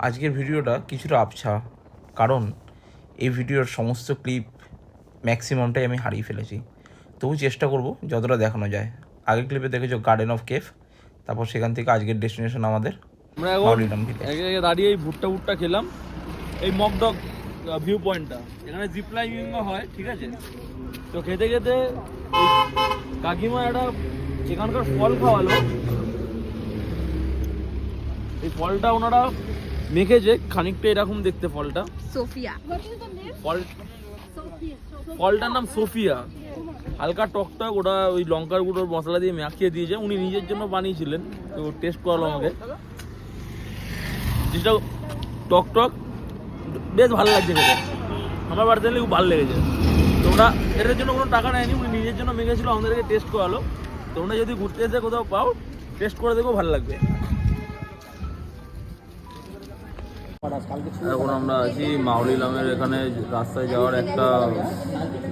আজকের ভিডিওটা কিছুটা আবছা, কারণ এই ভিডিওর সমস্ত ক্লিপ ম্যাক্সিমামটাই আমি হারিয়ে ফেলেছি। তবু চেষ্টা করব যতটা দেখানো যায়। আগের ক্লিপে দেখেছো গার্ডেন অফ কেভ, তারপর সেখান থেকে আজকের ডেস্টিনেশন আমাদের আমরা এখন এক জায়গায় দাঁড়িয়ে এই ভুট্টা খেলাম। এই মকডক ভিউ পয়েন্টটা, এখানে জিপ লাইনিংও হয়, ঠিক আছে। তো খেতে খেতে কাকিমা একটা এখানকার ফল খাওয়ালো। এই ফলটা ওনারা মেখেছে খানিকটা এরকম দেখতে, ফলটা সোফিয়া। ফলটার নাম সোফিয়া। হালকা টকটক, ওটা ওই লঙ্কার গুঁড়োর মশলা দিয়ে মাখিয়ে দিয়েছে, উনি নিজের জন্য বানিয়েছিলেন। তো টেস্ট করালো আমাকে, জিনিসটা টকটক বেশ ভালো লাগছে খেতে। আমার বাড়িতে খুব ভালো লেগেছে। তোমরা এটার জন্য কোনো টাকা নেয়নি, উনি নিজের জন্য মেখেছিল, আমাদেরকে টেস্ট করালো। তোমরা যদি ঘুরতে এসে কোথাও পাও, টেস্ট করে দেখো, ভালো লাগবে। এখন আমরা আছি মাউলিলামের এখানে রাস্তায় যাওয়ার একটা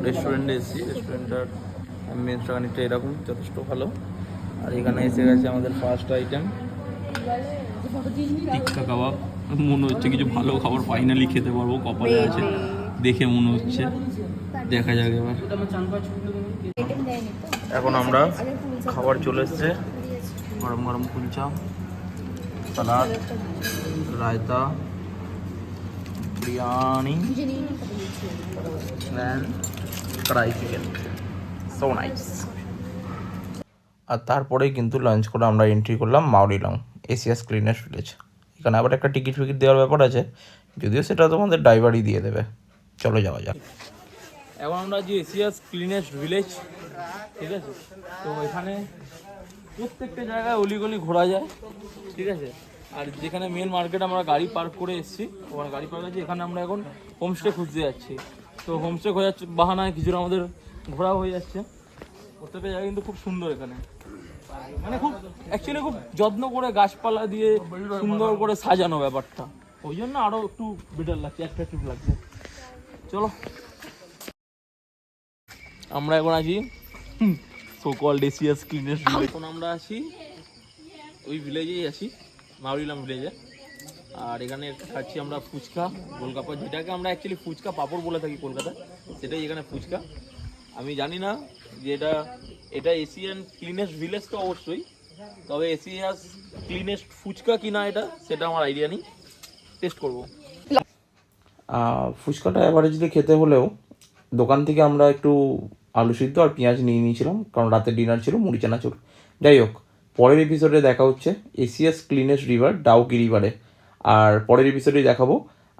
রেস্টুরেন্টে এসেছি। রেস্টুরেন্টটার অ্যাম্বিয়েন্সটা খানিকটা এরকম, যথেষ্ট ভালো। আর এখানে এসে গেছে আমাদের ফার্স্ট আইটেম, টিক্কা কাবাব। মনে হচ্ছে কিছু ভালো খাবার ফাইনালি খেতে পারবো, কপালে আছে দেখে মনে হচ্ছে। দেখা যাক এবার। এখন আমরা খাবার চলে এসছে, গরম গরম কুলচা, সালাদ, রায়তা, বিরিয়ানি, কড়াই চিকেন, সো নাইস। আর তারপরেই কিন্তু লাঞ্চ করে আমরা এন্ট্রি করলাম মাউলিলং, এশিয়াস ক্লিনেস্ট ভিলেজ। এখানে আবার একটা টিকিট ফিকিট দেওয়ার ব্যাপার আছে, যদিও সেটা তোমাদের ড্রাইভারই দিয়ে দেবে। চলো যাওয়া যাক। এখন আমরা যে এশিয়াস ক্লিনেস্ট ভিলেজ, ঠিক আছে। তো এখানে প্রত্যেকটা জায়গায় অলিগলি ঘোরা যায়, ঠিক আছে। আর যেখানে মেন মার্কেট আমরা গাড়ি পার্ক করে এসেছি, ওখানে গাড়ি পার্ক আছে, এখানে আমরা এখন হোমস্টে খুঁজতে যাচ্ছি। তো হোমস্টে খোঁজার যাচ্ছে বাহানায় কিছুটা আমাদের ঘোরা হয়ে যাচ্ছে। প্রত্যেকটা জায়গা কিন্তু খুব সুন্দর এখানে, মানে খুব অ্যাকচুয়ালি খুব যত্ন করে গাছপালা দিয়ে সুন্দর করে সাজানো ব্যাপারটা, ওই জন্য আরও একটু বেটার লাগছে, অ্যাট্রাকটিভ লাগছে। চলো, আমরা এখন আছি so called Asia's cleanest village. এখন আমরা আছি ওই ভিলেজেই আছি, মাউলিলাম ভিলেজে। আর এখানে খাচ্ছি আমরা ফুচকা, গোলগাপ্পা, যেটাকে আমরা অ্যাকচুয়ালি ফুচকা পাপড় বলে থাকি কলকাতায়, সেটাই এখানে ফুচকা। আমি জানি না যে এটা এশিয়ান ক্লিনেস্ট ভিলেজ তো অবশ্যই, তবে এশিয়াস ক্লিনেস্ট ফুচকা কিনা এটা সেটা আমার আইডিয়া নেই, টেস্ট করবো। ফুচকাটা অ্যাভারেজলি খেতে হলেও দোকান থেকে আমরা একটু আলু সিদ্ধ আর পেঁয়াজ নিয়ে নিয়েছিলাম, কারণ রাতের ডিনার ছিল মুড়ি চানাচুর। যাই হোক, পরের এপিসোডে দেখা হচ্ছে এশিয়াস ক্লিনেস্ট রিভার ডাউকি রিভারে। আর পরের এপিসোডে দেখাবো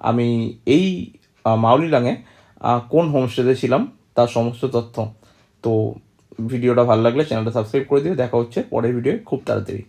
আমি এই মাউলিলাংয়ে কোন হোমস্টেতে ছিলাম তার সমস্ত তথ্য। তো ভিডিওটা ভালো লাগলে চ্যানেলটা সাবস্ক্রাইব করে দিও। দেখা হচ্ছে পরের ভিডিও খুব তাড়াতাড়ি।